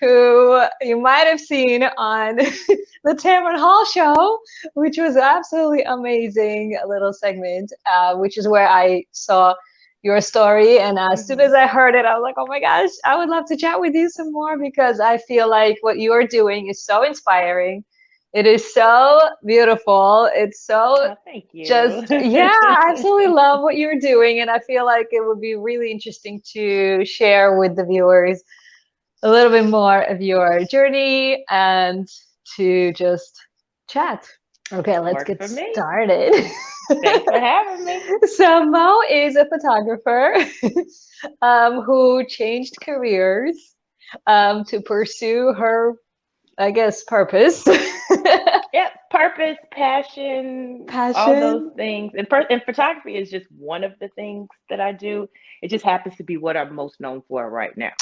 who you might have seen on the Tamron Hall Show, which was absolutely amazing, a little segment, which is where I saw your story. And as soon as I heard it, I was like, oh my gosh, I would love to chat with you some more because I feel like what you're doing is so inspiring. It is so beautiful. It's so Oh, thank you. just, yeah, I absolutely love what you're doing. And I feel like it would be really interesting to share with the viewers a little bit more of your journey and to just chat. Okay, let's Works get for me. started. Thanks for having me. So Mo is a photographer who changed careers to pursue her, I guess, purpose, Yep, purpose, passion, all those passion. things. And photography is just one of the things that I do. It just happens to be what I'm most known for right now.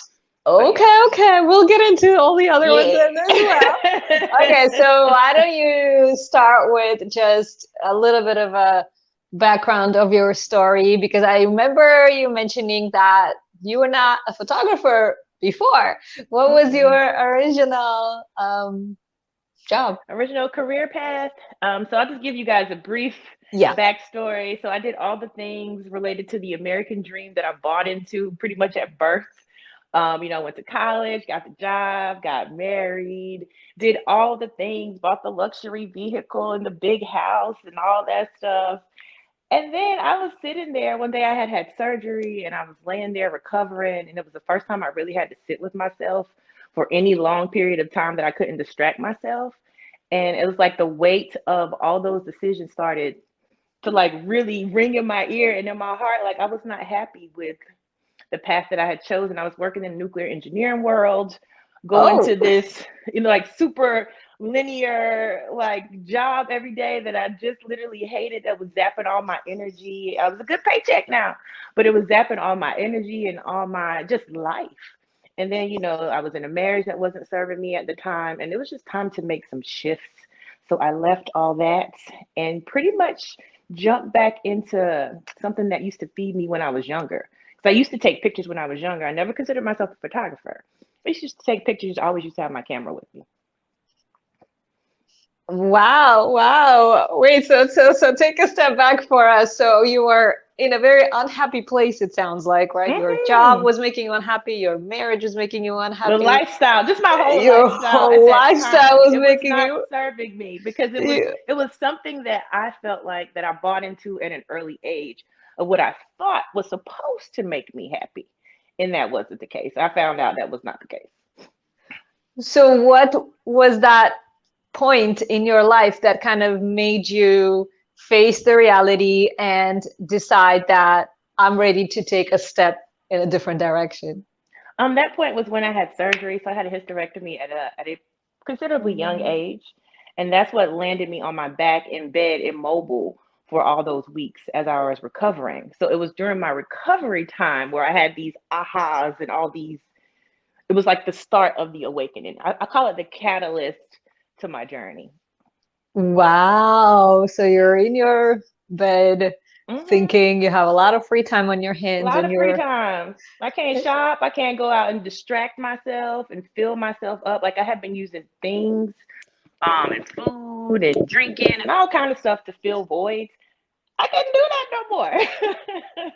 But yeah. Okay, okay, we'll get into all the other ones Yeah. then as well. Okay, so why don't you start with just a little bit of a background of your story? Because I remember you mentioning that you were not a photographer before. What was your Mm-mm. original job? Original career path. So I'll just give you guys a brief Yeah. backstory. So I did all the things related to the American dream that I bought into pretty much at birth. Went to college, got the job, got married, did all the things, bought the luxury vehicle and the big house and all that stuff. And then I was sitting there one day, I had had surgery and I was laying there recovering. And it was the first time I really had to sit with myself for any long period of time that I couldn't distract myself. And it was like the weight of all those decisions started to like really ring in my ear and in my heart. Like I was not happy with the path that I had chosen. I was working in the nuclear engineering world, going Oh, to this, like super linear like job every day that I just literally hated, that was zapping all my energy. I was a good paycheck now, but it was zapping all my energy and all my just life. And then, I was in a marriage that wasn't serving me at the time, and it was just time to make some shifts. So I left all that and pretty much jumped back into something that used to feed me when I was younger. Because I used to take pictures when I was younger. I never considered myself a photographer. I used to take pictures. I always used to have my camera with me. wow, wow. Wait, so take a step back for us. So you were in a very unhappy place, it sounds like, right? Your job Hmm. was making you unhappy, your marriage was making you The unhappy, lifestyle, just my whole your lifestyle at whole that lifestyle time, was it was making not you, serving me because it was you it was something that I felt like that I bought into at an early age of what I thought was supposed to make me happy. And that wasn't the case. I found out that was not the case. so what was that point in your life that kind of made you face the reality and decide that I'm ready to take a step in a different direction? That point was when I had surgery. So I had a hysterectomy at a considerably young Mm. age. And that's what landed me on my back in bed, immobile for all those weeks as I was recovering. So it was during my recovery time where I had these ahas and all these, it was like the start of the awakening. I call it the catalyst to my journey. Wow. So you're in your bed Hmm. thinking you have a lot of free time on your A hands lot and of free you're time. I can't shop. I can't go out and distract myself and fill myself up. Like I have been using things, and food and drinking and all kind of stuff to fill voids. I couldn't do that no more.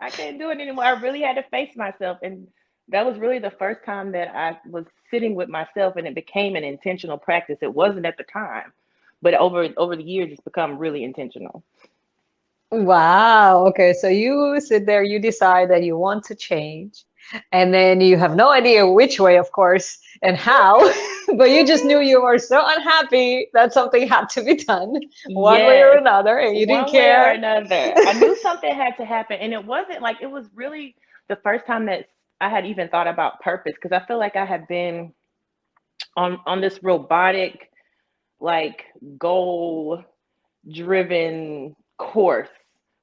I couldn't do it anymore. I really had to face myself, and that was really the first time that I was sitting with myself, and it became an intentional practice. It wasn't at the time, but over the years, it's become really intentional. wow. Okay, so you sit there, you decide that you want to change, and then you have no idea which way, of course, and how, but you just knew Hmm. you were so unhappy that something had to be done one way or Yes, another, and you didn't one way or care. another. I knew something had to happen, and it wasn't like it was really the first time that I had even thought about purpose because I feel like I had been on this robotic, like goal driven course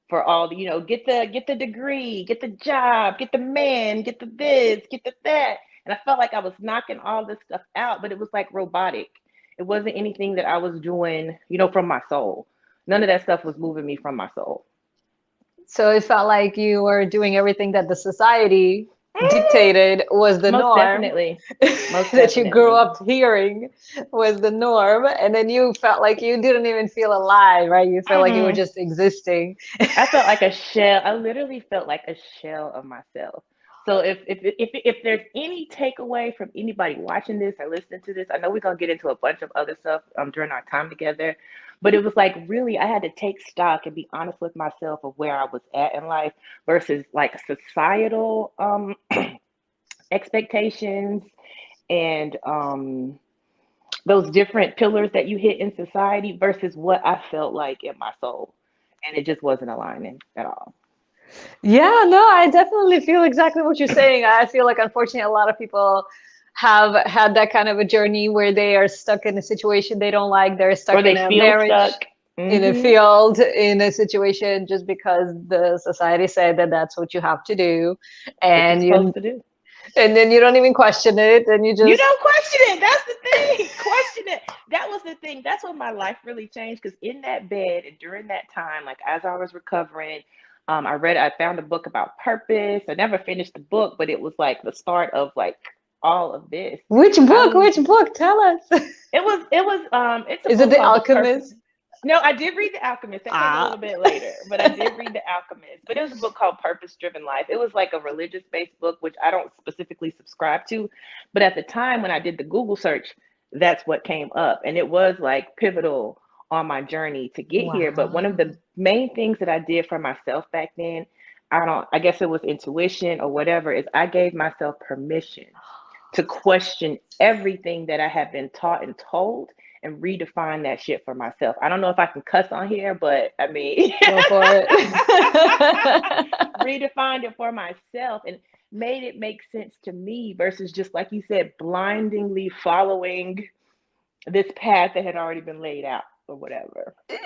for all the, get the degree, get the job, get the man, get the this, get the that. And I felt like I was knocking all this stuff out, but it was like robotic. It wasn't anything that I was doing, from my soul. None of that stuff was moving me from my soul. So it felt like you were doing everything that the society dictated was the Most norm definitely. Most that you grew definitely. up hearing was the norm, and then you felt like you didn't even feel alive, right? You felt like you were Mm-mm. just existing. I felt like a shell. I literally felt like a shell of myself. So if there's any takeaway from anybody watching this or listening to this, I know we're gonna get into a bunch of other stuff during our time together, but it was like really I had to take stock and be honest with myself of where I was at in life versus like societal expectations and those different pillars that you hit in society versus what I felt like in my soul, and it just wasn't aligning at all. Yeah, no, I definitely feel exactly what you're saying. I feel like, unfortunately, a lot of people have had that kind of a journey where they are stuck in a situation they don't like. They're Or stuck they in a feel marriage, stuck. in a Mm-hmm. field, in a situation just because the society said that that's what you have to do, What you're and supposed you, to do. and then you don't even question it, and you You just, don't question it. That's the thing. Question it. That was the thing. That's when my life really changed. Because in that bed and during that time, like as I was recovering, I found a book about purpose. I never finished the book, but it was like the start of like all of this. which I book? was. Which book? Tell us. It's a Is it book The called The Purpose. Alchemist? No, I did read The Alchemist. That came a Ah, little bit later, but I did read The Alchemist. But it was a book called Purpose Driven Life. It was like a religious based book, which I don't specifically subscribe to. But at the time when I did the Google search, that's what came up. And it was like pivotal on my journey to get here. But one of wow. the main things that I did for myself back then, I guess it was intuition or whatever, is I gave myself permission to question everything that I have been taught and told and redefine that shit for myself. I don't know if I can cuss on here, but I mean, Go for it. redefined it for myself and made it make sense to me versus just like you said, blindingly following this path that had already been laid out or whatever. Yeah.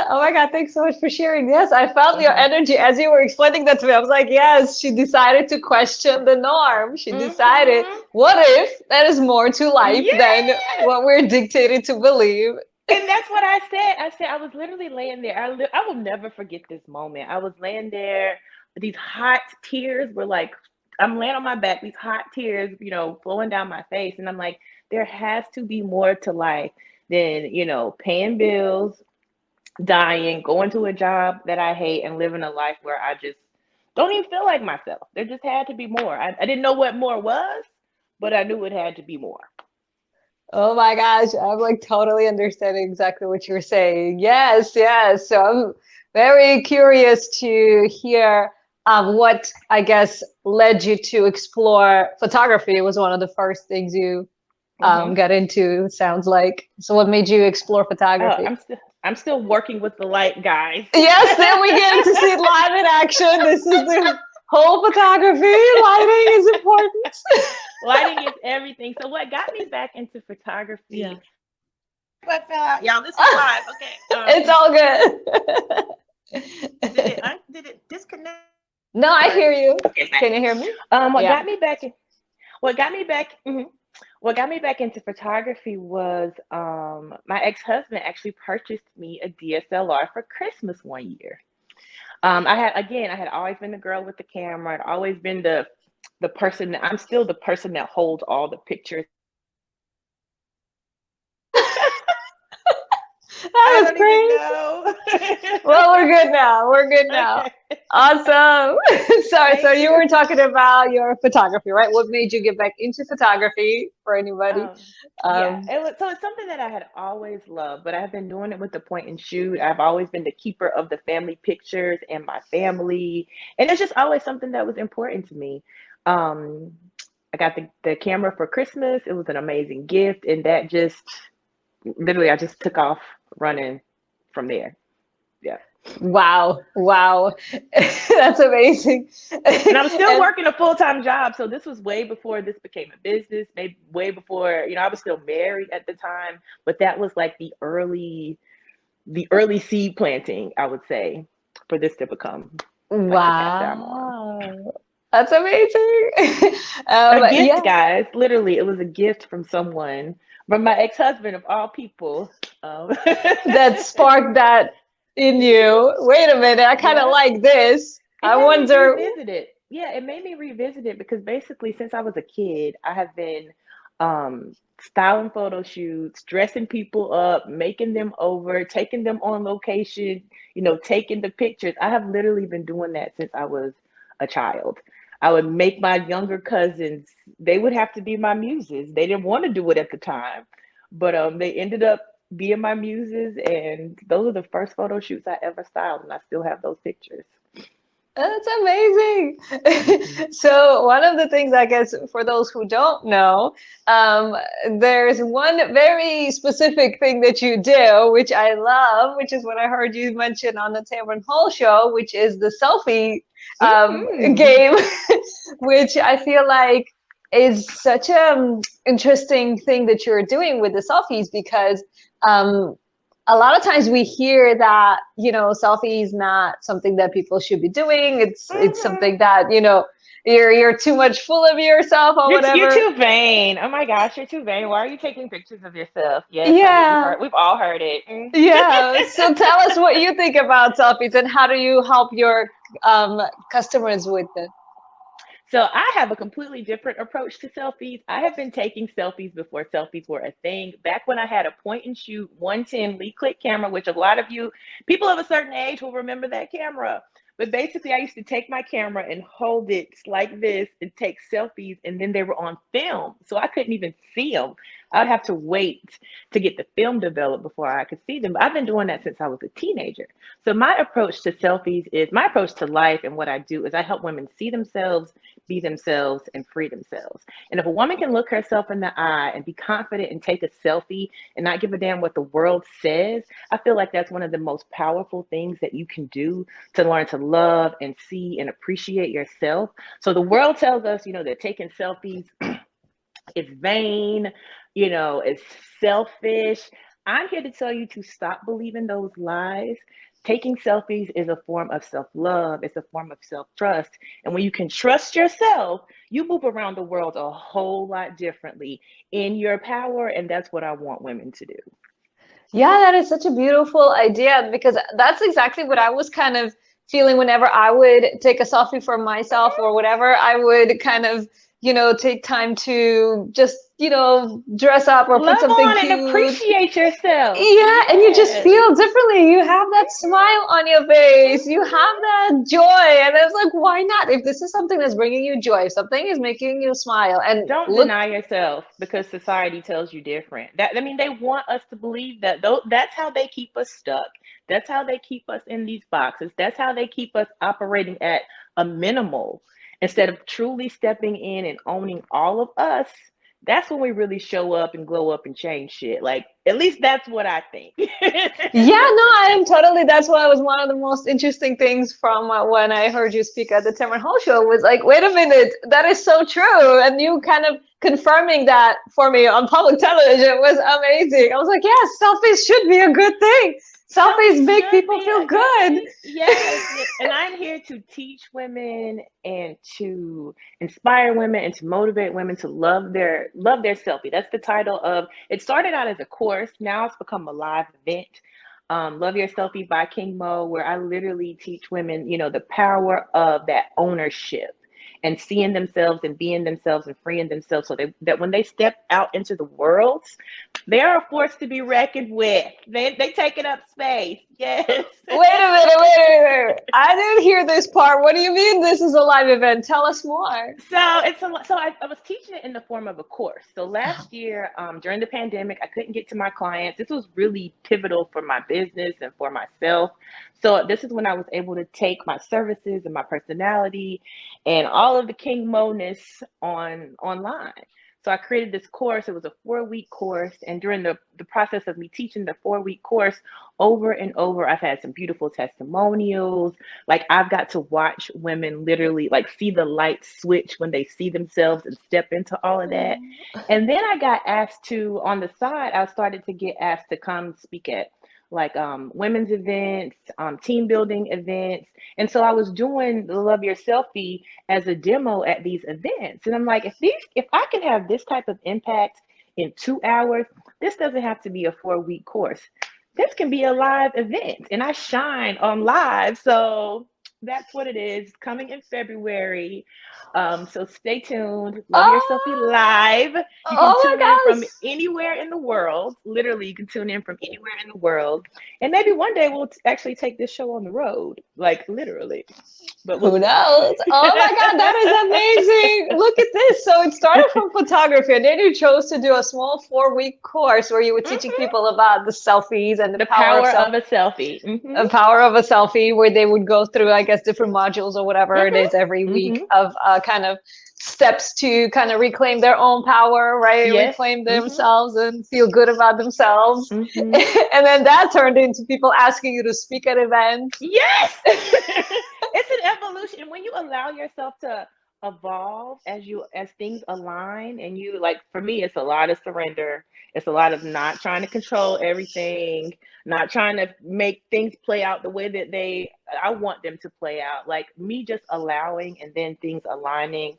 Oh my God. Thanks so much for sharing. Yes, I felt your Hmm. energy as you were explaining that to me. I was like, yes, she decided to question the norm. She decided, Hmm. what if there is more to life than Yeah. what we're dictated to believe? And that's what I said. I said I was literally laying there. I will never forget this moment. I was laying there. These hot tears were like, I'm laying on my back. These hot tears, flowing down my face, and I'm like, there has to be more to life than paying bills, dying, going to a job that I hate, and living a life where I just don't even feel like myself. There just had to be more. I didn't know what more was, but I knew it had to be more. Oh my gosh, I'm like totally understanding exactly what you're saying. Yes, yes. So I'm very curious to hear what I guess led you to explore photography. It was one of the first things you Hmm. got into, sounds like. So what made you explore Oh, photography? I'm still working with the light, guys. Yes, there we get to see it live in action. This is the whole photography. Lighting is important. Lighting is everything. So what got me back into Yeah. photography? What fell out, y'all? This is live. Okay. It's all good. Did it disconnect? No, I Sorry. hear you. Okay, back. Can you hear me? What Yeah. got me back? What got me back? What got me back into photography was my ex-husband actually purchased me a DSLR for Christmas one year. I had always been the girl with the camera. I'd always been the person I'm still the person that holds all the pictures. I That was don't even great. know. Well, we're good now. We're good now. Okay. Awesome. Sorry, so Thank you you. were talking about your photography, right? What made you get back into photography for anybody? Um, yeah, Um, it's something that I had always loved, but I've been doing it with the point and shoot. I've always been the keeper of the family pictures and my family, and it's just always something that was important to me. Um, I got the camera for Christmas. It was an amazing gift, and that just literally I just took off running from there. Yeah. wow. Wow. That's amazing. And I was still And working a full-time job. So this was way before this became a business, maybe way before, I was still married at the time, but that was like the early seed planting, I would say, for this to become like the path that I'm on. wow. That's amazing. A gift, Yeah, guys. Literally, it was a gift from someone, from my ex-husband of all people. that sparked that in you. Wait a minute, I kind of Yeah. like this. It I had me wonder. revisit it. yeah, it made me revisit it because basically since I was a kid, I have been styling photo shoots, dressing people up, making them over, taking them on location, taking the pictures. I have literally been doing that since I was a child. I would make my younger cousins, they would have to be my muses. They didn't want to do it at the time, but they ended up being my muses, and those are the first photo shoots I ever styled, and I still have those pictures. That's amazing. Mhm. So one of the things, I guess, for those who don't know, um, there's one very specific thing that you do, which I love, which is what I heard you mention on the Tamron Hall Show, which is the selfie Mhm. game, which I feel like is such a interesting thing that you're doing with the selfies because um, a lot of times we hear that selfie is not something that people should be doing. It's Mhm. something that you're too much full of yourself or You're whatever. too vain. Oh my gosh, you're too vain. Why are you taking pictures of yourself? Yes, honey, Yeah, we've all heard it. Mm. yeah. So tell us what you think about selfies and how do you help your um, customers with it? So I have a completely different approach to selfies. I have been taking selfies before selfies were a thing. Back when I had a point and shoot 110 Lee click camera, which a lot of you people of a certain age will remember that camera. But basically, I used to take my camera and hold it like this and take selfies, and then they were on film. So I couldn't even see them. I'd have to wait to get the film developed before I could see them. I've been doing that since I was a teenager. So my approach to selfies is my approach to life, and what I do is I help women see themselves, be themselves, and free themselves. And if a woman can look herself in the eye and be confident and take a selfie and not give a damn what the world says, I feel like that's one of the most powerful things that you can do to learn to love and see and appreciate yourself. So the world tells us, that taking selfies is vain, it's selfish. I'm here to tell you to stop believing those lies. Taking selfies is a form of self love, it's a form of self trust. And when you can trust yourself, you move around the world a whole lot differently in your power. And that's what I want women to do. Yeah, that is such a beautiful idea because that's exactly what I was kind of feeling whenever I would take a selfie for myself or whatever. I would kind of, take time to just, dress up or put Love something on and cute. appreciate yourself. Yeah, and you just Yes. feel differently. You have that smile on your face. You have that joy. And it's like, why not? If this is something that's bringing you joy, if something is making you smile, and Don't look. deny yourself because society tells you different. That I mean, they want us to believe that. Though that's how they keep us stuck. That's how they keep us in these boxes. That's how they keep us operating at a minimal instead of truly stepping in and owning all of us. That's when we really show up and glow up and change shit. Like at least that's what I think. Yeah, no, I am totally. That's why it was one of the most interesting things from when I heard you speak at the Tamron Hall Show was like, wait a minute, that is so true. And you kind of confirming that for me on public television was amazing. I was like, yes, selfies should be a good thing. Selfies Selfies make should people be feel a good good. thing. Yes. And I'm here to teach women and to inspire women and to motivate women to love their selfie. That's the title of it. Started out as a course. Now it's become a live event. Love Your Selfie by King Moe, where I literally teach women, the power of that ownership and seeing themselves and being themselves and freeing themselves so that when they step out into the world, they are a force to be reckoned with. They taking up space. Yes. Wait a minute, wait a minute. I didn't hear this part. What do you mean this is a live event? Tell us more. So I was teaching it in the form of a course. So last year, during the pandemic, I couldn't get to my clients. This was really pivotal for my business and for myself. So this is when I was able to take my services and my personality and all of the King Mo-ness online. So I created this course. It was a 4-week course. And during the process of me teaching the 4-week course over and over, I've had some beautiful testimonials. Like I've got to watch women literally like see the light switch when they see themselves and step into all of that. And then I got asked to, on the side, I started to get asked to come speak at like women's events, team building events. And so I was doing the Love Your Selfie as a demo at these events. And I'm like, if I can have this type of impact in 2 hours, this doesn't have to be a 4-week course. This can be a live event, and I shine on live. So That's what it is. Coming in February. So stay tuned. Love Your Selfie Oh, Live. You can oh tune my in from gosh. anywhere in the world. Literally, you can tune in from anywhere in the world. And maybe one day we'll actually take this show on the road. Like literally. But we'll Who see. knows? Oh my God, that is amazing. Look at this. So it started from photography, and then you chose to do a small 4-week course where you were teaching Mhm. people about the selfies and the The power of power of a selfie. power of a selfie, where they would go through, I guess, different modules or whatever it is every week Mhm. of kind of steps to kind of reclaim their own power, right? Yes. Reclaim Mhm. themselves and feel good about themselves. Mhm. And then that turned into people asking you to speak at events. Yes. It's an evolution. And when you allow yourself to evolve as things align and you like for me it's a lot of surrender. It's a lot of not trying to control everything, not trying to make things play out the way that I want them to play out. Like me just allowing and then things aligning,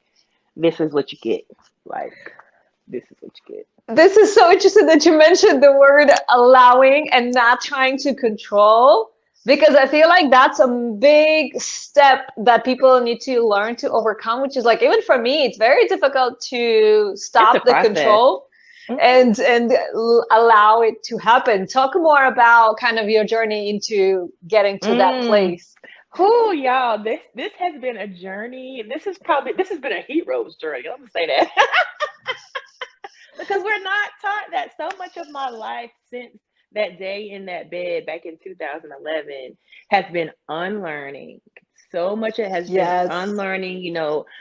this is what you get. Like this is what you get. This is so interesting that you mentioned the word allowing and not trying to control, because I feel like that's a big step that people need to learn to overcome, which is like, even for me, it's very difficult to It's a stop the process. control Mhm. and allow it to happen. Talk more about kind of your journey into getting to that Mm. place. Who y'all? This has been a journey. This has been a hero's journey. Let me say that because we're not taught that. So much of my life since that day in that bed back in 2011 has been unlearning. So much it has been Yes. unlearning,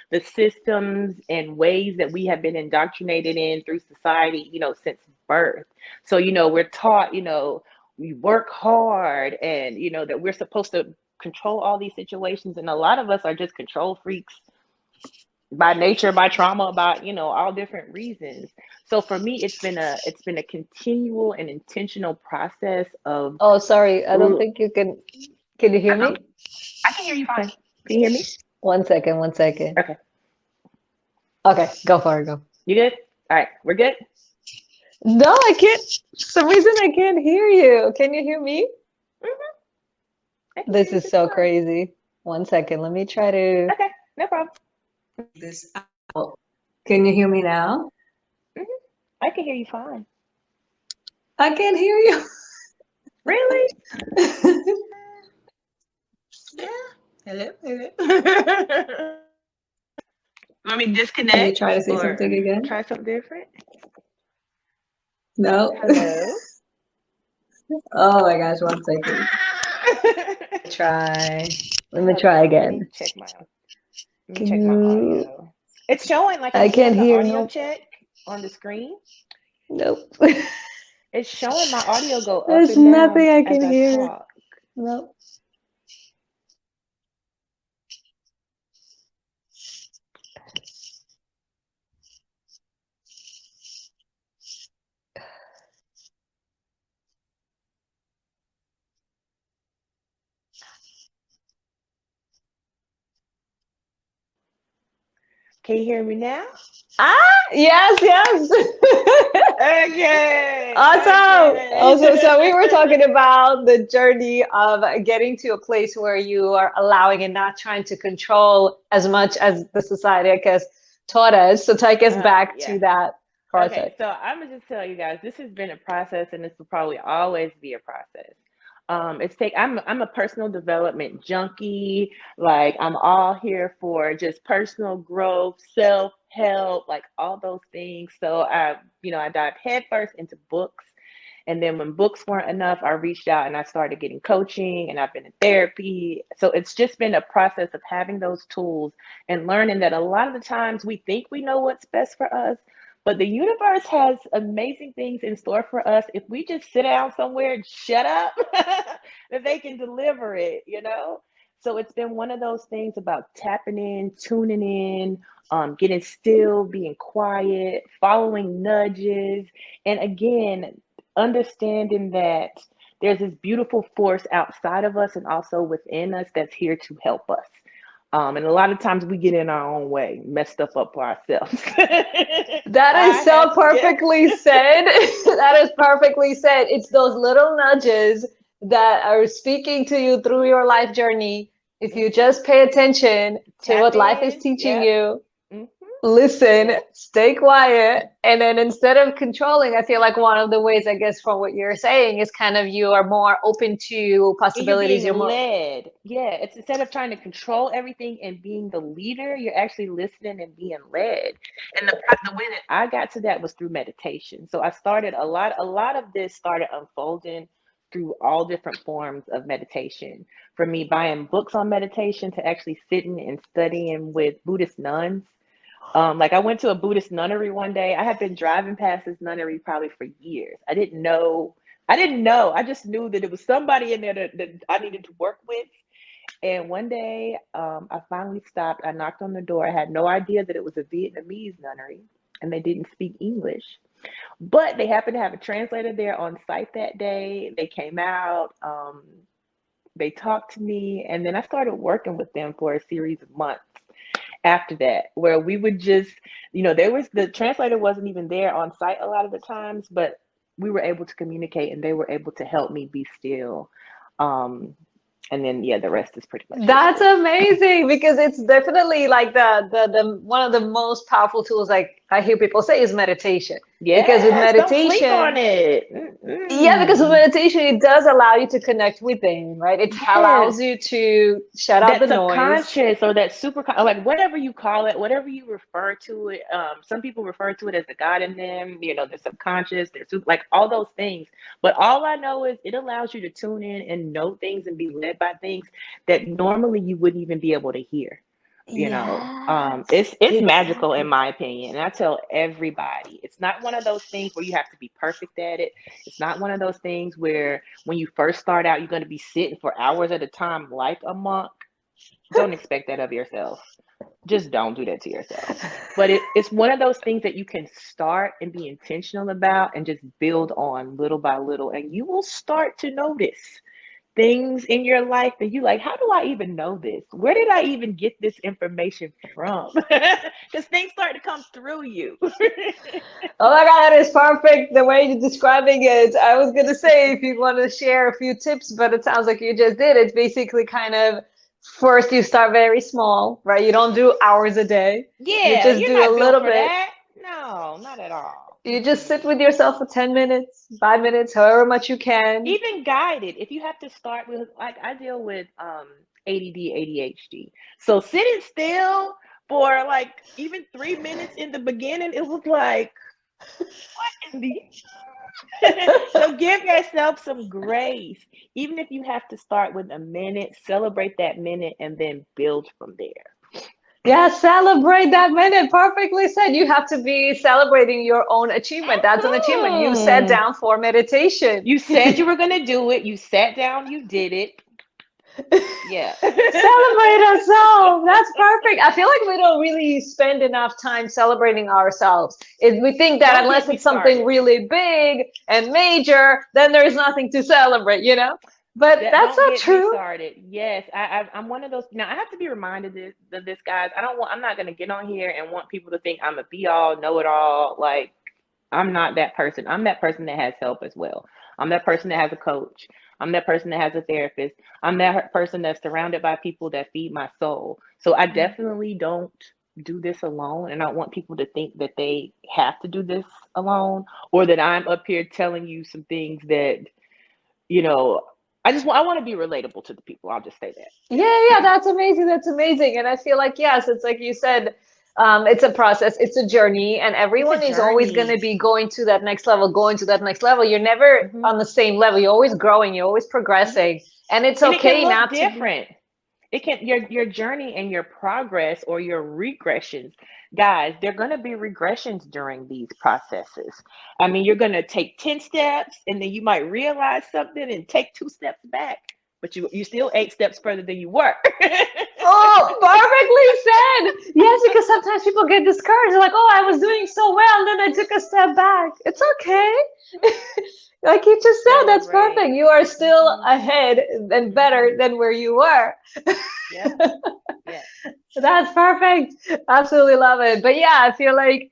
the systems and ways that we have been indoctrinated in through society, since birth. So, we're taught, we work hard and, that we're supposed to control all these situations. And a lot of us are just control freaks by nature, by trauma, by all different reasons. So for me, it's been a continual and intentional process of. Oh, sorry. I don't Uh-oh. think you can. Can you hear me? I can hear you fine. Can you hear me? One second, one second. Okay, Okay, go for it, go. you good? All right, we're good. No, I can't. For some reason, I can't hear you. Can you hear me? Hmm. I can hear This you is just so fine. crazy. One second. Let me try to Okay, no problem. this out. Can you hear me now? Hmm. I can hear you fine. I can't hear you. Really? Yeah. Hello, hello. Let me Can you disconnect try to say or something again? try something different. No. Hello. Oh my gosh, one second. Try. Let me Hold try on. Let me again. check my. Let me Can check my you? audio. It's showing like I I'm can't doing the hear. audio Nope. check on the screen. Nope. It's showing my audio go up There's and nothing down I as can I hear. talk. Nope. Can you hear me now? Ah, yes, yes. Okay. Awesome. Okay. Also, so we were talking about the journey of getting to a place where you are allowing and not trying to control as much as the society, I guess, taught us. So take us back Yeah. to that Okay, project. so I'm gonna just tell you guys, this has been a process, and this will probably always be a process. I'm a personal development junkie. Like I'm all here for just personal growth, self help, like all those things. So I dived headfirst into books, and then when books weren't enough, I reached out and I started getting coaching, and I've been in therapy. So it's just been a process of having those tools and learning that a lot of the times we think we know what's best for us, but the universe has amazing things in store for us if we just sit down somewhere and shut up, that they can deliver it. So it's been one of those things about tapping in, tuning in, getting still, being quiet, following nudges. And again, understanding that there's this beautiful force outside of us and also within us that's here to help us. And a lot of times we get in our own way, mess stuff up for ourselves. That is I so have, yes. perfectly said. That is perfectly said. It's those little nudges that are speaking to you through your life journey If you just pay attention to Tap what life is in. teaching Yep. you, Hmm. listen, Yep. stay quiet, and then instead of controlling, I feel like one of the ways, I guess, from what you're saying is kind of you are more open to And you're possibilities. being You're more, led. Yeah, it's instead of trying to control everything and being the leader, you're actually listening and being led. And the way that I got to that was through meditation. So I started a lot of this started unfolding through all different forms of meditation. For me, buying books on meditation to actually sitting and studying with Buddhist nuns. Like I went to a Buddhist nunnery one day. I had been driving past this nunnery probably for years. I didn't know. I didn't know. I just knew that it was somebody in there that I needed to work with. And one day, I finally stopped. I knocked on the door. I had no idea that it was a Vietnamese nunnery, and they didn't speak English. But they happened to have a translator there on site that day. They came out. They talked to me, and then I started working with them for a series of months after that, where we would just, there was the translator wasn't even there on site a lot of the times, but we were able to communicate and they were able to help me be still. Um, and then, yeah, the rest is pretty much that's history. amazing because it's definitely like the one of the most powerful tools, like I hear people say, is meditation. Because with Yes, don't sleep on meditation, it. yeah, because with Mm-mm. meditation, it does allow you to connect within, right? It Yes. allows you to shut out the That noise. subconscious or that like whatever you call it, whatever you refer to it. Some people refer to it as the God in them, their subconscious, their like all those things. But all I know is it allows you to tune in and know things and be led by things that normally you wouldn't even be able to hear. Yes, It's magical in exactly. my opinion, and I tell everybody it's not one of those things where you have to be perfect at it. It's not one of those things where when you first start out you're going to be sitting for hours at a time like a monk. Don't expect that of yourself. Just don't do that to yourself. But it's one of those things that you can start and be intentional about and just build on little by little, and you will start to notice things in your life that you like, how do I even know this? Where did I even get this information from? Because things start to come through you. Oh my God, that is perfect the way you're describing it. I was gonna say if you want to share a few tips, but it sounds like you just did. It's basically kind of first you start very small, right? You don't do hours a day. You Yeah, just you're do a not built little for bit. that. No, not at all. You just sit Mm-mm. with yourself for 10 minutes, 5 minutes, however much you can. Even guided, if you have to start with, like I deal with ADD, ADHD. So sitting still for like even 3 minutes in the beginning, it was like, what in the so give yourself some grace. Even if you have to start with a minute, celebrate that minute and then build from there. Yeah, celebrate that minute. Perfectly said. You have to be celebrating your own achievement. That's an achievement. You sat Mhm. down for meditation. You said you were going to do it. You sat down, you did it. Yeah. Celebrate ourselves. That's perfect. I feel like we don't really spend enough time celebrating ourselves. We think that Don't unless get me it's something started. really big and major, then there's nothing to celebrate? But That that's don't not get me true. started. Yes, I'm one of those. Now I have to be reminded of this, guys. I'm not gonna get on here and want people to think I'm a be all, know it all. Like I'm not that person. I'm that person that has help as well. I'm that person that has a coach. I'm that person that has a therapist. I'm that person that's surrounded by people that feed my soul. So I definitely don't do this alone, and I don't want people to think that they have to do this alone or that I'm up here telling you some things that you know, I want to be relatable to the people. I'll just say that. Yeah, yeah, that's amazing. That's amazing. And I feel like, yes, it's like you said, it's a process, it's a journey, and It's a everyone is always going to journey. be going to that next level, going to that next level. You're never Hmm. on the same level. You're always growing, you're always Hmm. progressing. And it's And it can okay look not to be. different. It can your journey and your progress or your regressions, guys. They're going to be regressions during these processes. I mean, you're going to take 10 steps, and then you might realize something and take 2 steps back, but you still 8 steps further than you were. Oh, perfectly said. Yes, because sometimes people get discouraged. They're like, oh, I was doing so well, and then I took a step back. It's okay. Like you just said, that's Celebrate. perfect. You are still Hmm. ahead and Hmm. better than where you were. Yep. Yeah. That's perfect. Absolutely love it. But yeah, I feel like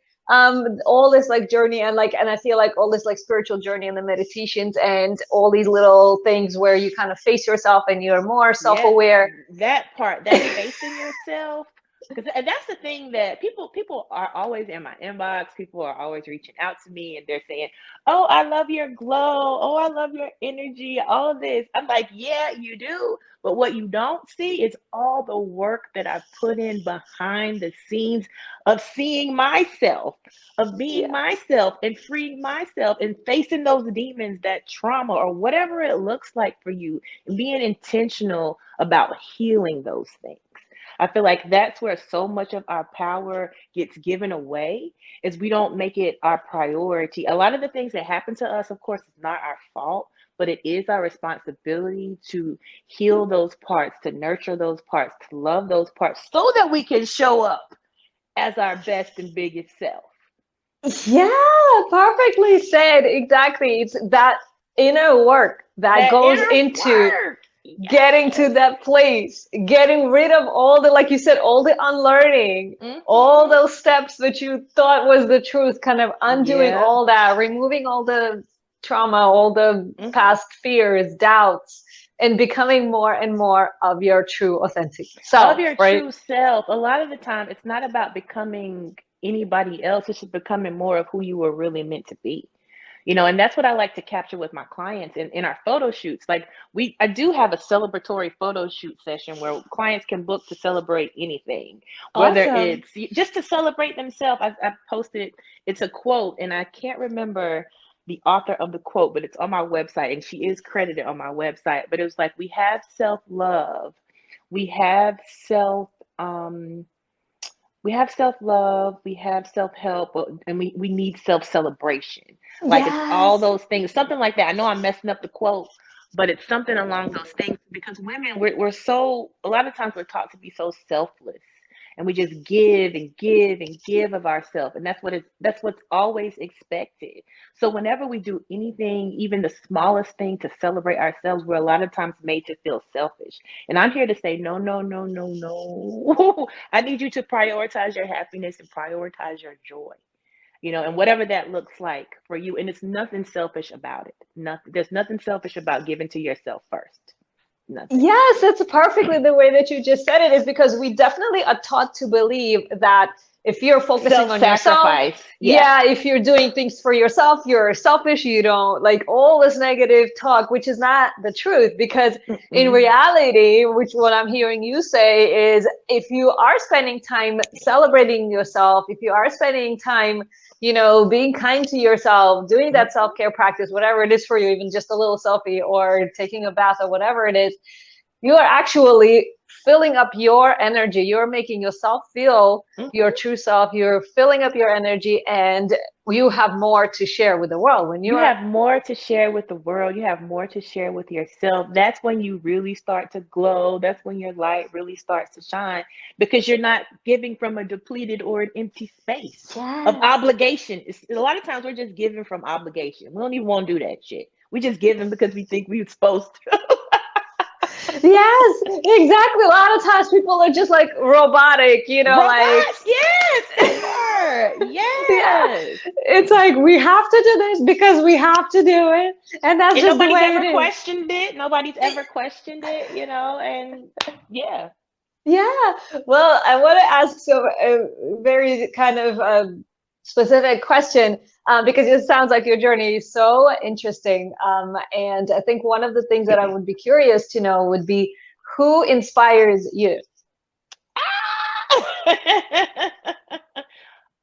all this like journey and I feel like all this like spiritual journey and the meditations and all these little things where you kind of face yourself and you're more Yes, self-aware. that part, that facing yourself, because that's the thing that people are always in my inbox. People are always reaching out to me and they're saying, "Oh, I love your glow. Oh, I love your energy. All of this." I'm like, "Yeah, you do." But what you don't see is all the work that I've put in behind the scenes of seeing myself, of being Yes. myself and freeing myself and facing those demons, that trauma or whatever it looks like for you, and being intentional about healing those things. I feel like that's where so much of our power gets given away, is we don't make it our priority. A lot of the things that happen to us, of course, is not our fault, but it is our responsibility to heal those parts, to nurture those parts, to love those parts so that we can show up as our best and biggest self. Yeah, perfectly said. Exactly. It's that inner work that That goes inner into work. getting to Yes. that place, getting rid of all the, like you said, all the unlearning, all Mm-hmm. those steps that you thought was the truth, kind of undoing Yeah. all that, removing all the trauma, all the Mm-hmm. past fears, doubts, and becoming more and more of your true, authentic Of self, your right? true self. A lot of the time, it's not about becoming anybody else. It's just becoming more of who you were really meant to be. And that's what I like to capture with my clients in our photo shoots. Like I do have a celebratory photo shoot session where clients can book to celebrate anything, whether Awesome. it's just to celebrate themselves. I posted, it's a quote, and I can't remember the author of the quote, but it's on my website, and she is credited on my website. But it was like, we have self-love, we have self, um, we have self-love, we have self-help, and we need self-celebration. Like it's all Yes. those things, something like that. I know I'm messing up the quote, but it's something along those things, because women, we're so, a lot of times we're taught to be so selfless, and we just give and give and give of ourselves, and that's what's always expected. So whenever we do anything, even the smallest thing to celebrate ourselves, we're a lot of times made to feel selfish. And I'm here to say, no, no, no, no, no. I need you to prioritize your happiness and prioritize your joy, and whatever that looks like for you. And it's nothing selfish about it. Nothing. There's nothing selfish about giving to yourself first. Nothing. Yes, that's perfectly the way that you just said it, is because we definitely are taught to believe that if you're focusing on yourself, Self-sacrifice. Yeah. yeah, if you're doing things for yourself, you're selfish, you don't like all this negative talk, which is not the truth. Because in Mm-mm. reality, which what I'm hearing you say is, if you are spending time celebrating yourself, if you are spending time, being kind to yourself, doing that Mm-hmm. self-care practice, whatever it is for you, even just a little selfie or taking a bath or whatever it is, you are actually filling up your energy. You're making yourself feel your Mm-hmm. true self. You're filling up your energy, and you have more to share with the world when you You are. have more to share with the world. You have more to share with yourself. That's when you really start to glow. That's when your light really starts to shine, because you're not giving from a depleted or an empty space of Yes. obligation. A lot of times we're just giving from obligation. We don't even want to do that shit. We just giving because we think we're supposed to. Yes, exactly. A lot of times people are just like robotic, like, Robots, yes, that part. yeah, Yes. it's like we have to do this because we have to do it. And that's And just the nobody's way it ever is. questioned it. Nobody's ever questioned it, and yeah. Yeah, well, I want to ask a very kind of specific question, because it sounds like your journey is so interesting. And I think one of the things that I would be curious to know would be, who inspires you?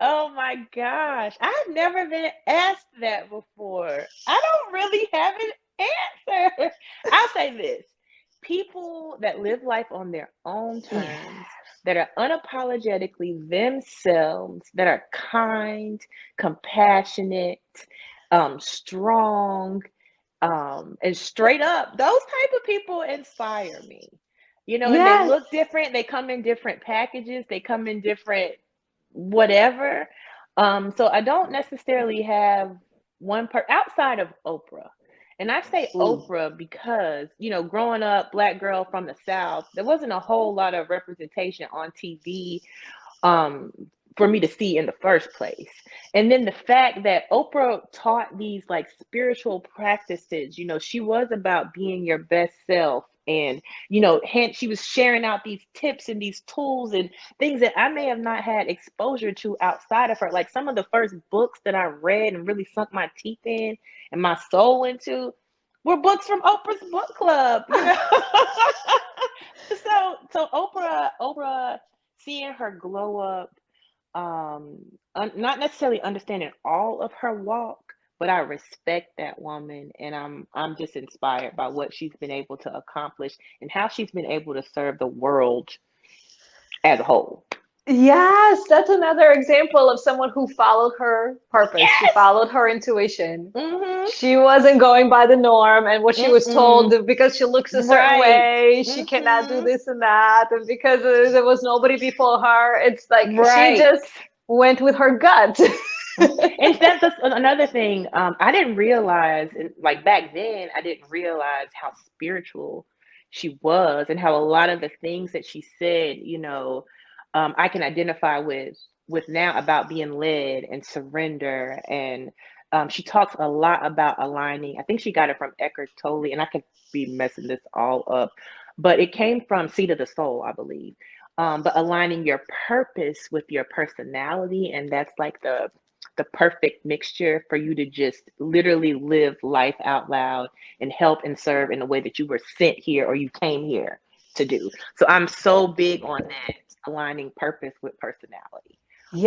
Oh my gosh. I've never been asked that before. I don't really have an answer. I'll say this: people that live life on their own Yeah. terms, that are unapologetically themselves, that are kind, compassionate, strong, and straight up. Those type of people inspire me. And they Yes. look different. They come in different packages. They come in different whatever. So I don't necessarily have one outside of Oprah. And I say Ooh. Oprah because, growing up, Black girl from the South, there wasn't a whole lot of representation on TV, um, for me to see in the first place. And then the fact that Oprah taught these like spiritual practices, she was about being your best self. And, hence she was sharing out these tips and these tools and things that I may have not had exposure to outside of her. Like some of the first books that I read and really sunk my teeth in and my soul into were books from Oprah's book club, So Oprah, seeing her glow up, not necessarily understanding all of her walk, but I respect that woman, and I'm just inspired by what she's been able to accomplish and how she's been able to serve the world as a whole. Yes, that's another example of someone who followed her purpose. She Yes. followed her intuition. Mm-hmm. She wasn't going by the norm and what she was told Mm-mm. because she looks a certain Right. way, she cannot do Mm-hmm. this and that, and because there was nobody before her, it's like she Right. just went with her gut. And that's another thing. I didn't realize, like back then, I didn't realize how spiritual she was and how a lot of the things that she said, I can identify with now about being led and surrender. And she talks a lot about aligning. I think she got it from Eckhart Tolle, and I could be messing this all up, but it came from Seat of the Soul, I believe. But aligning your purpose with your personality, and that's like the perfect mixture for you to just literally live life out loud and help and serve in the way that you were sent here or you came here to do. So I'm so big on that, aligning purpose with personality,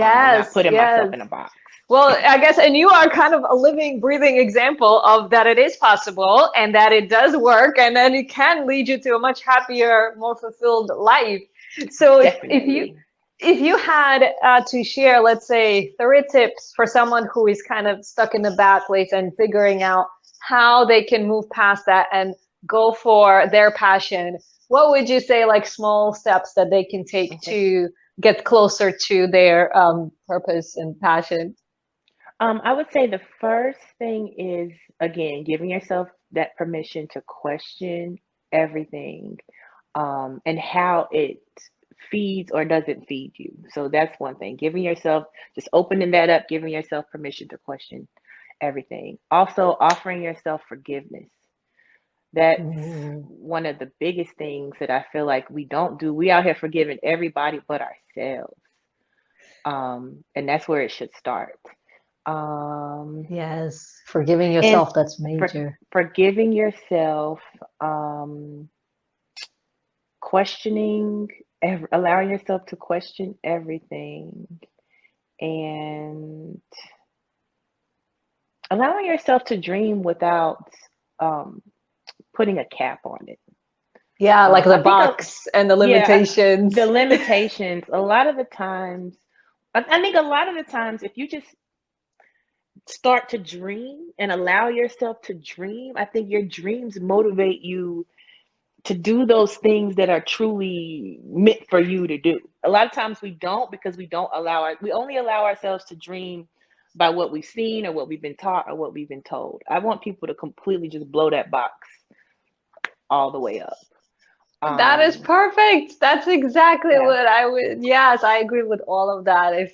and not Yes, putting myself yes. in a box. Well, I guess, and you are kind of a living, breathing example of that it is possible and that it does work, and then it can lead you to a much happier, more fulfilled life. So Definitely. if you had to share, let's say, 3 tips for someone who is kind of stuck in a bad place and figuring out how they can move past that and go for their passion, what would you say, like small steps that they can take Okay. to get closer to their purpose and passion? I would say the first thing is, again, giving yourself that permission to question everything, and how it feeds or doesn't feed you. So that's one thing. Giving yourself, just opening that up, giving yourself permission to question everything. Also, offering yourself forgiveness. That's Ooh. one of the biggest things that I feel like we don't do. We out here forgiving everybody but ourselves. And that's where it should start. Um, Yes, forgiving and yourself, that's for major. forgiving yourself, um, questioning, allowing yourself to question everything, and allowing yourself to dream without um, putting a cap on it. Yeah, like the I think, box and the yeah, the limitations. limitations, a lot of the times, I think a lot of the times, if you just start to dream and allow yourself to dream, I think your dreams motivate you to do those things that are truly meant for you to do. A lot of times we don't, because we only allow ourselves to dream by what we've seen or what we've been taught or what we've been told. I want people to completely just blow that box all the way up. That is Um, perfect. That's exactly yeah. what I would. Yes, I agree with all of that. If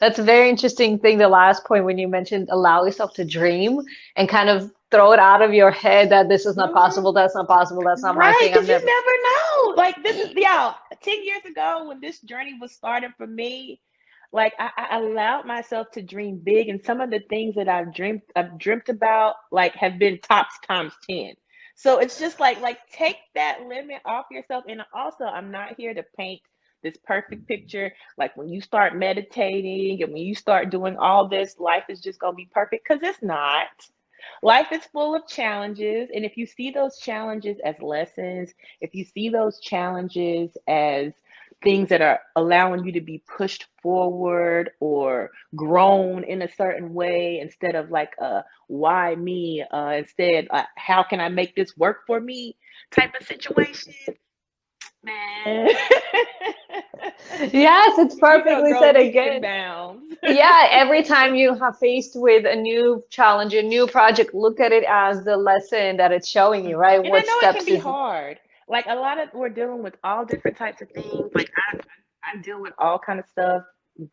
that's a very interesting thing, the last point when you mentioned allow yourself to dream and kind of throw it out of your head that this is not Mhm. possible, that's not possible, that's not my Right, thing, I'm because you never. never know. Like this is, yeah, 10 years ago when this journey was starting for me, like I allowed myself to dream big, and some of the things that I've dreamt about like have been tops times 10. So it's just like take that limit off yourself. And also, I'm not here to paint this perfect picture. Like when you start meditating and when you start doing all this, life is just gonna be perfect, because it's not. Life is full of challenges. And if you see those challenges as lessons, if you see those challenges as things that are allowing you to be pushed forward or grown in a certain way, instead of like a why me, instead, how can I make this work for me type of situation, man. Yes, it's You're going to perfectly grow said leaps and again. bounds. Yeah, every time you have faced with a new challenge, a new project, look at it as the lesson that it's showing you, right? And I What know it can steps be is hard. Like a lot of we're dealing with all different types of things. Like I deal with all kind of stuff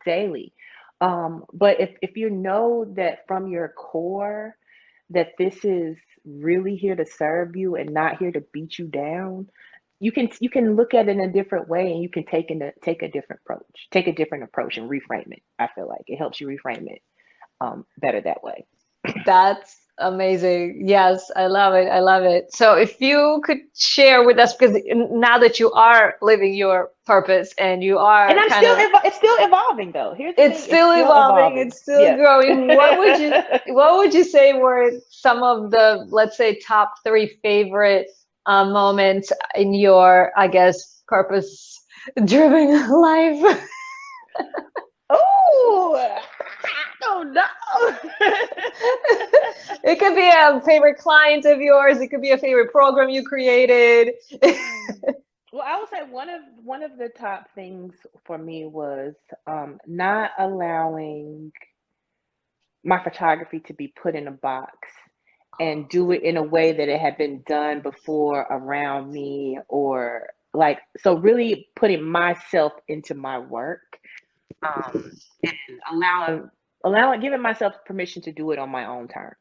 daily. But if you know that from your core that this is really here to serve you and not here to beat you down, you can look at it in a different way, and you can take a different approach and reframe it. I feel like it helps you reframe it better that way. That's amazing. Yes, I love it. I love it. So if you could share with us, because now that you are living your purpose and you And are I'm kind still of, it's still evolving though. Here's the it's thing, it's still still evolving, evolving. it's still Yeah. growing. What would you say were some of the, let's say, top three favorite moments in your, I guess, purpose driven life? Oh, I don't know. It could be a favorite client of yours. It could be a favorite program you created. Well, I would say one of the top things for me was not allowing my photography to be put in a box and do it in a way that it had been done before around me, or like, so really putting myself into my work, and giving myself permission to do it on my own terms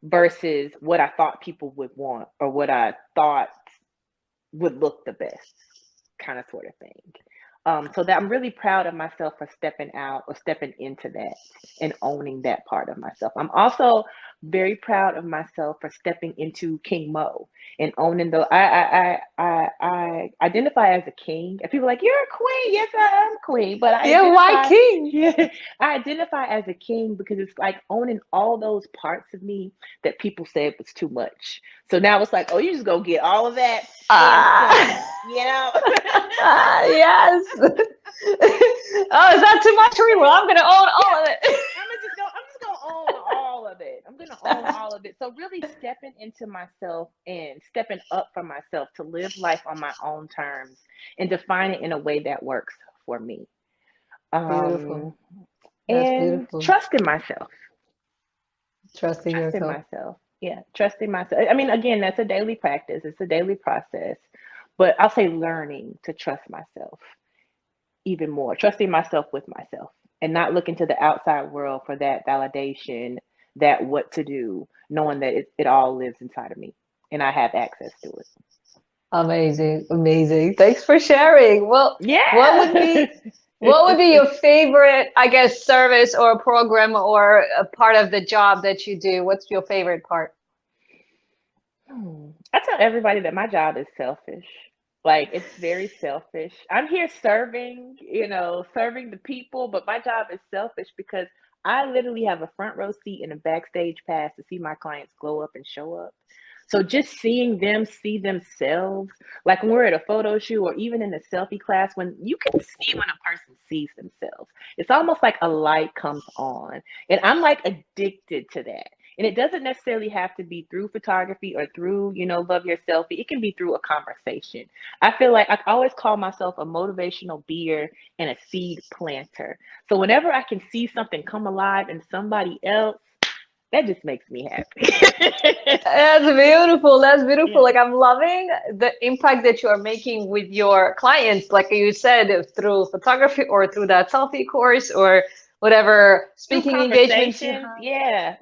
versus what I thought people would want or what I thought would look the best, kind of sort of thing. So that I'm really proud of myself for stepping out or stepping into that and owning that part of myself. I'm also very proud of myself for stepping into King Moe and owning the. I identify as a king, and people are like, "You're a queen." Yes, I am a queen, but I Yeah, why identify. king? Yeah, I identify as a king because it's like owning all those parts of me that people said was too much. So now it's like, oh, you just go get all of that and Ah, some, you know. yes. Oh, is that too much for me? Well, I'm gonna own Yeah, all of it. I'm just gonna own all of it. I'm gonna own all of it. So really stepping into myself and stepping up for myself to live life on my own terms and define it in a way that works for me. Beautiful. Um, That's and beautiful. trusting myself. Trusting Trusting yourself. myself. Yeah, trusting myself. I mean, again, that's a daily practice. It's a daily process. But I'll say learning to trust myself even more, trusting myself with myself and not looking to the outside world for that validation, that what to do, knowing that it all lives inside of me and I have access to it. Amazing, amazing. Thanks for sharing. Well, what would Yeah. be what would be your favorite, I guess, service or program or a part of the job that you do? What's your favorite part? I tell everybody that my job is selfish. Like, it's very selfish. I'm here serving, serving the people, but my job is selfish because I literally have a front row seat and a backstage pass to see my clients glow up and show up. So just seeing them see themselves, like when we're at a photo shoot or even in a selfie class, when you can see when a person sees themselves, it's almost like a light comes on. And I'm like addicted to that. And it doesn't necessarily have to be through photography or through, love your selfie. It can be through a conversation. I feel like I always call myself a motivational beer and a seed planter. So whenever I can see something come alive in somebody else, that just makes me happy. That's beautiful. That's beautiful. Yeah. Like I'm loving the impact that you are making with your clients, like you said, through photography or through that selfie course or whatever Through speaking engagements you conversations. have. Yeah.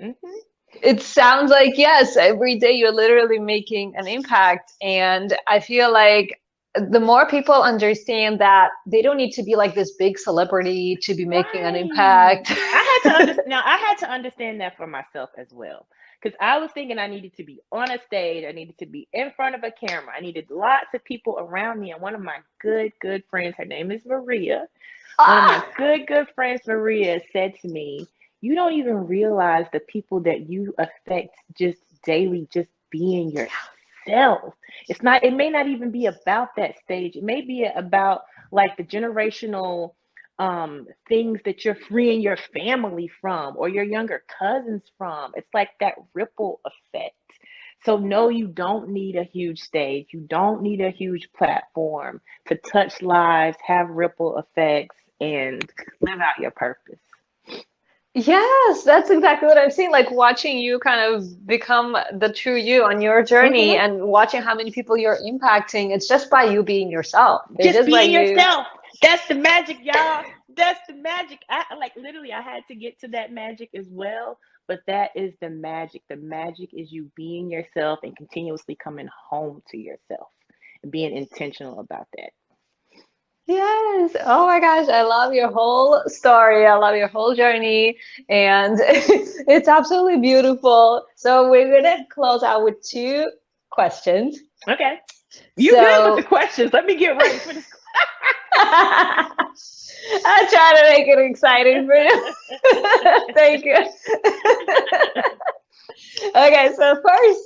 It sounds like, yes, every day you're literally making an impact. And I feel like the more people understand that they don't need to be like this big celebrity to be making an Right. impact. I had to understand that for myself as well. Because I was thinking I needed to be on a stage, I needed to be in front of a camera, I needed lots of people around me. And one of my good friends, her name is Maria. One of my Ah, good friends, Maria, said to me, "You don't even realize the people that you affect just daily, just being yourself. It may not even be about that stage. It may be about like the generational things that you're freeing your family from or your younger cousins from. It's like that ripple effect. So no, you don't need a huge stage. You don't need a huge platform to touch lives, have ripple effects, and live out your purpose." yes, that's exactly what I've seen. Like watching you kind of become the true you on your journey Hmm. and watching how many people you're impacting. It's just by you being yourself. It's Just just by being you. yourself. That's the magic, y'all. That's the magic. I like literally I had to get to that magic as well, but that is the magic. The magic is you being yourself and continuously coming home to yourself and being intentional about that. Yes. Oh my gosh, I love your whole story. I love your whole journey, and it's absolutely beautiful. So we're gonna close out with two questions. Okay. You good with the So questions. Let me get ready for this. I try to make it exciting for you. Thank you. Okay, so first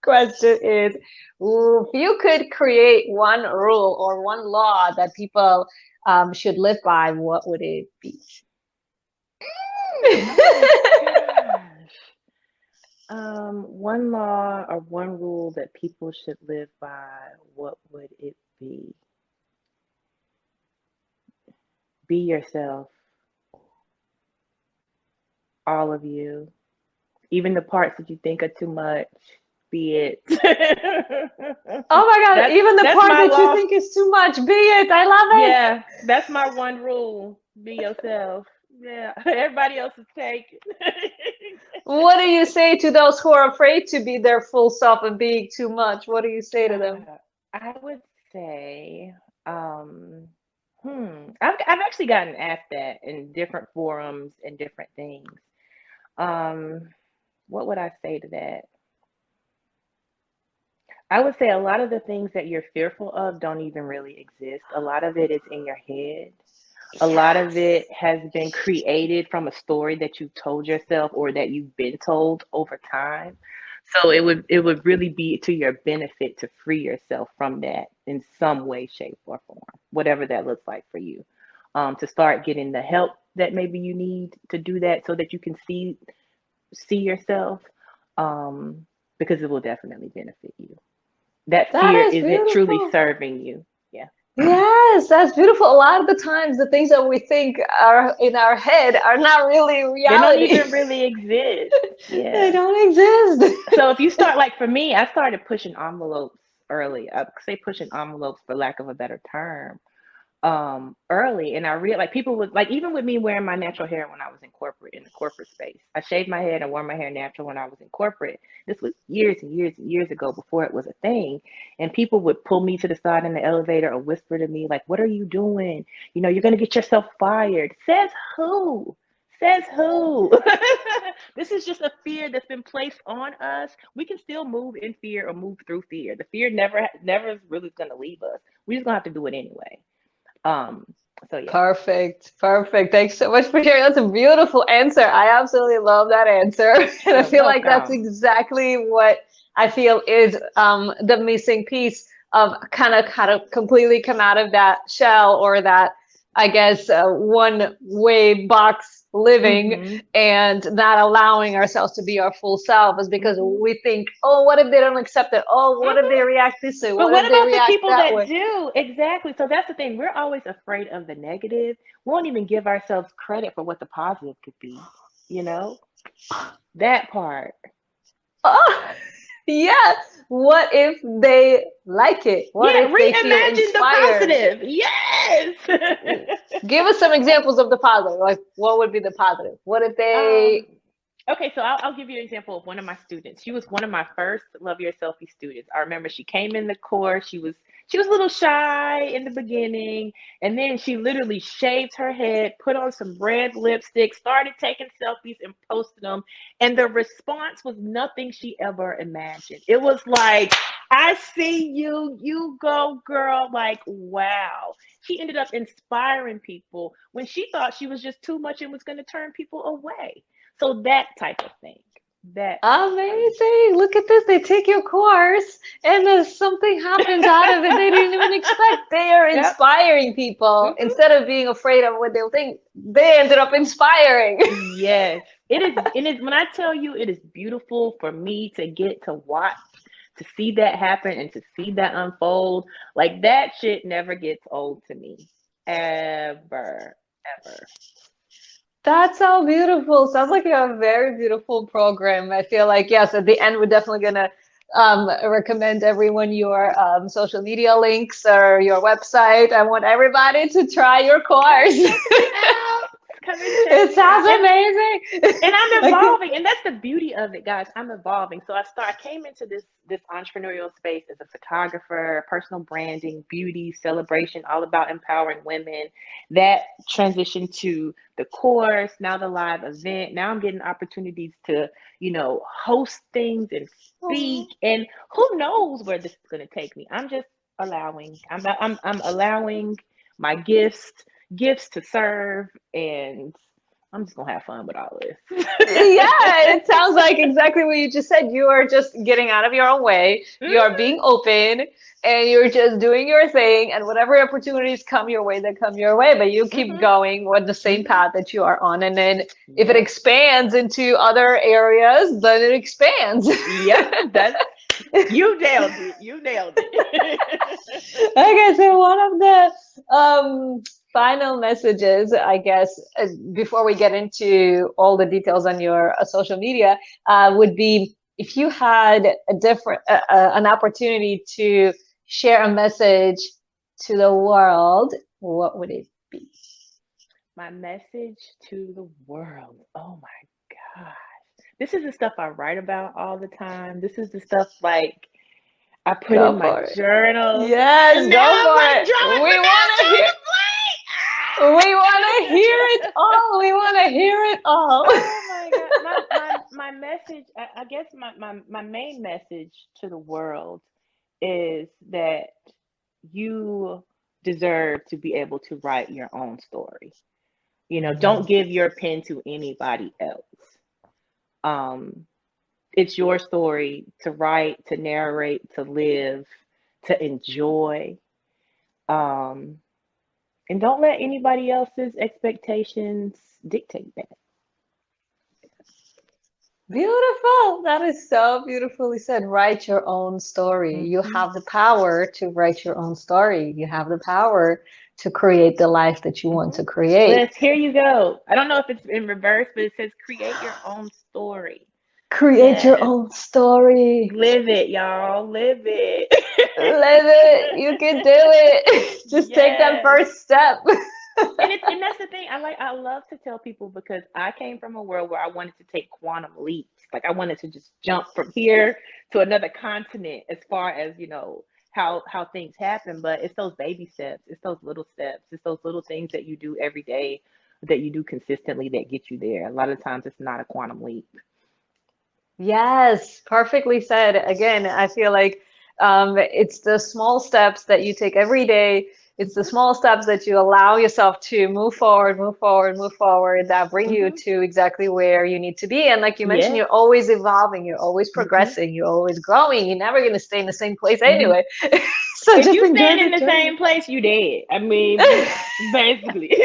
question is, if you could create one rule or one law that people should live by, what would it be? Oh gosh. One law or one rule that people should live by, what would it be? Be yourself, all of you. Even the parts that you think are too much, be it. Oh my God, that's even the that's part my that you law. think is too much, be it. I love it. Yeah, that's my one rule. Be yourself. Yeah, everybody else is taken. What do you say to those who are afraid to be their full self and being too much? What do you say to them? I would say, um, I've actually gotten asked that in different forums and different things. Um, what would I say to that? I would say a lot of the things that you're fearful of don't even really exist. A lot of it is in your head. A lot of Yes. it has been created from a story that you told yourself or that you've been told over time. So it would really be to your benefit to free yourself from that in some way, shape, or form, whatever that looks like for you. To start getting the help that maybe you need to do that so that you can see yourself, um, because it will definitely benefit you. That That fear is isn't truly beautiful. serving you. Yeah. Yes, that's beautiful. A lot of the times, the things that we think are in our head are not really They don't reality. even really exist. They Yeah. don't exist. So if you start like for me, I started pushing envelopes early. I say pushing envelopes for lack of a better term. Early, and I real like people would like even with me wearing my natural hair when I was in the corporate space. I shaved my head and wore my hair natural when I was in corporate. This was years and years and years ago before it was a thing. And people would pull me to the side in the elevator or whisper to me, like, what are you doing? You're gonna get yourself fired. Says who? Says who? This is just a fear that's been placed on us. We can still move in fear or move through fear. The fear never is really gonna leave us. We just gonna have to do it anyway. Um, so yeah. Perfect. Perfect. Thanks so much for sharing. That's a beautiful answer. I absolutely love that answer. And I You're feel like that's welcome. exactly what I feel is the missing piece of kind of completely come out of that shell or that, I guess, one way box living Mm-hmm. and not allowing ourselves to be our full self is because Mm-hmm. we think, oh, what if they don't accept it? Oh, what if they Mm-hmm. react this way? But What what if they about the react people that that way? do? Exactly. So that's the thing. We're always afraid of the negative. We won't even give ourselves credit for what the positive could be, you know? That part. Oh, yeah. What if they like it? What Yeah, if they feel reimagine the inspired? positive. Yes. Give us some examples of the positive. Like, what would be the positive? What if they? um, Okay, so I'll give you an example of one of my students. She was one of my first Love Your Selfie students. I remember she came in the course. She was a little shy in the beginning, and then she literally shaved her head, put on some red lipstick, started taking selfies and posted them. And the response was nothing she ever imagined. It was like, I see you, you go, girl. Like, wow. She ended up inspiring people when she thought she was just too much and was going to turn people away. So that type of thing. That type of thing. Amazing. Look at this. They take your course and then something happens out of it they didn't even expect. They are Yep. inspiring people. Hmm. Instead of being afraid of what they'll think, they ended up inspiring. Yes. It is when I tell you it is beautiful for me to get to watch, to see that happen and to see that unfold. Like that shit never gets old to me. Ever. Ever. That's so beautiful. Sounds like you have a very beautiful program. I feel like, yes, at the end, we're definitely gonna recommend everyone your social media links or your website. I want everybody to try your Come course. check me out. Come and check It me out. sounds amazing. And I'm Okay. evolving, and that's the beauty of it, guys. I'm evolving. So I came into this entrepreneurial space as a photographer, personal branding, beauty, celebration, all about empowering women. That transitioned to the course, now the live event. Now I'm getting opportunities to, host things and speak, Oh, and who knows where this is going to take me. I'm just allowing. I'm allowing my gifts to serve, and I'm just gonna have fun with all this. yeah, it sounds like exactly what you just said. You are just getting out of your own way. You are Mhm. being open and you're just doing your thing. And whatever opportunities come your way, they come your way. But you keep Mhm. going with the same Mhm. path that you are on. And then if it Yep. expands into other areas, then it expands. Yep. That's you nailed it. You nailed it. Okay, so one of the final messages, I guess, before we get into all the details on your social media, would be if you had an opportunity to share a message to the world, what would it be? My message to the world. Oh my gosh. This is the stuff I write about all the time. This is the stuff like I put Go in my for it. journals. Yes, And now go I'm for like it. dropping We want to hear. We want to hear it all. We want to hear it all. Oh my God. My message, I guess my main message to the world is that you deserve to be able to write your own story. Don't give your pen to anybody else. Um, it's your story to write, to narrate, to live, to enjoy. Um, and don't let anybody else's expectations dictate that. Beautiful. That is so beautifully said. Write your own story. You Hmm. have the power to write your own story. You have the power to create the life that you want Hmm. to create. Yes, here you go. I don't know if it's in reverse, but it says create your own story. Create your Yes. own story. Live it, y'all. Live it. Live it. You can do it. Just take that Yes. first step. And that's the thing. I love to tell people because I came from a world where I wanted to take quantum leaps. Like I wanted to just jump from here to another continent as far as, how things happen. But it's those baby steps, it's those little steps, it's those little things that you do every day, that you do consistently, that get you there. A lot of times it's not a quantum leap. Yes, perfectly said. Again, I feel like it's the small steps that you take every day. It's the Hmm. small steps that you allow yourself to move forward, move forward, move forward that bring you Hmm. to exactly where you need to be. And like you mentioned, Yes. you're always evolving, you're always Hmm. progressing, you're always growing. You're never going to stay in the same place Hmm. anyway. So If just you enjoy stand in the the journey. same place, you dead. I mean, basically.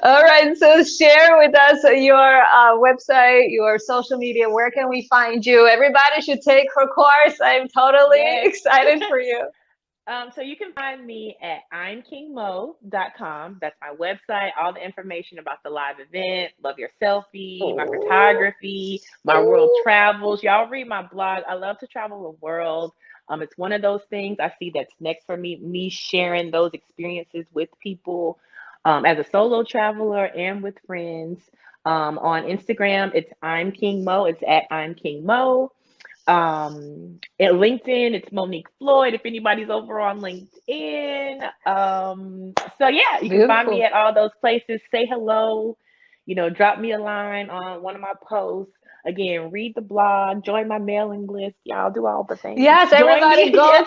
All right, so share with us your website, your social media. Where can we find you? Everybody should take her course. I'm totally Yes. excited for you. So you can find me at imkingmo.com. That's my website. All the information about the live event, Love Your Selfie, my Oh, photography, my world oh. travels. Y'all read my blog. I love to travel the world. It's one of those things I see that's next for me sharing those experiences with people, as a solo traveler and with friends. On Instagram, it's I'm King Mo. It's at I'm King Mo. At LinkedIn, it's Monique Floyd, if anybody's over on LinkedIn. So yeah, you can find me Beautiful. at all those places. Say hello, drop me a line on one of my posts. Again, read the blog, join my mailing list. Y'all do all the things. Yes, Join everybody me. Yeah.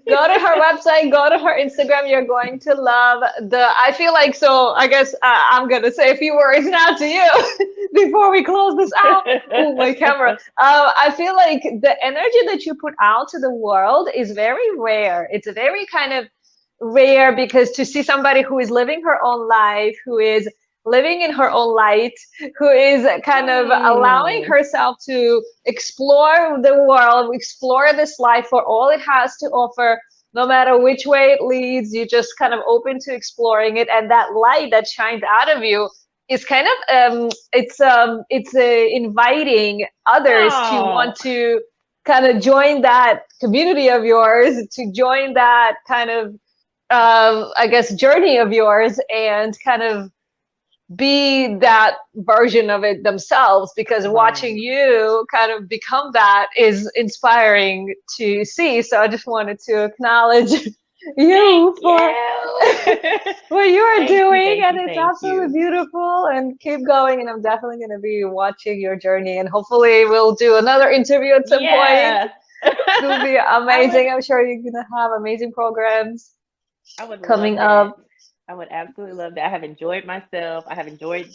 go to her website, go to her Instagram. You're going to love I feel like, so I guess I'm going to say a few words now to you before we close this out. Oh, my camera. I feel like the energy that you put out to the world is very rare. It's very kind of rare because to see somebody who is living her own life, who is living in her own light, who is kind of allowing Mm. herself to explore the world, explore this life for all it has to offer, no matter which way it leads, you just kind of open to exploring it. And that light that shines out of you is kind of it's inviting others to Oh, want to kind of join that community of yours, to join that kind of I guess journey of yours, and kind of be that version of it themselves, because watching right. you kind of become that is inspiring to see. So I just wanted to acknowledge Thank you for you. what you are Thank you, doing, thank and you, it's thank absolutely you. beautiful, and keep going, and I'm definitely going to be watching your journey, and hopefully we'll do another interview at some point. Yeah. It will be I would amazing. I'm sure you're going to have amazing programs I would love coming that. up. I would absolutely love that. I have enjoyed myself. I have enjoyed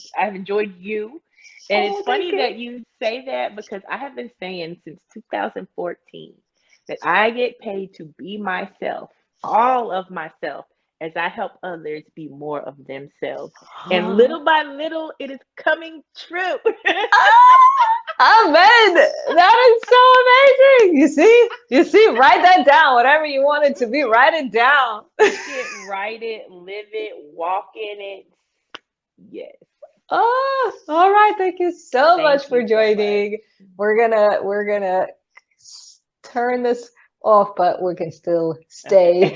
you. And it's Oh, thank funny you. that you say that because I have been saying since 2014 that I get paid to be myself, all of myself, as I help others be more of themselves. And little by little, it is coming true. Amen. That is so amazing. You see, write that down. Whatever you want it to be, write it down. Speak it, write it, live it, walk in it. Yes. Oh, all right. Thank you so much Thank for you so much. joining. We're gonna turn this off, but we can still stay.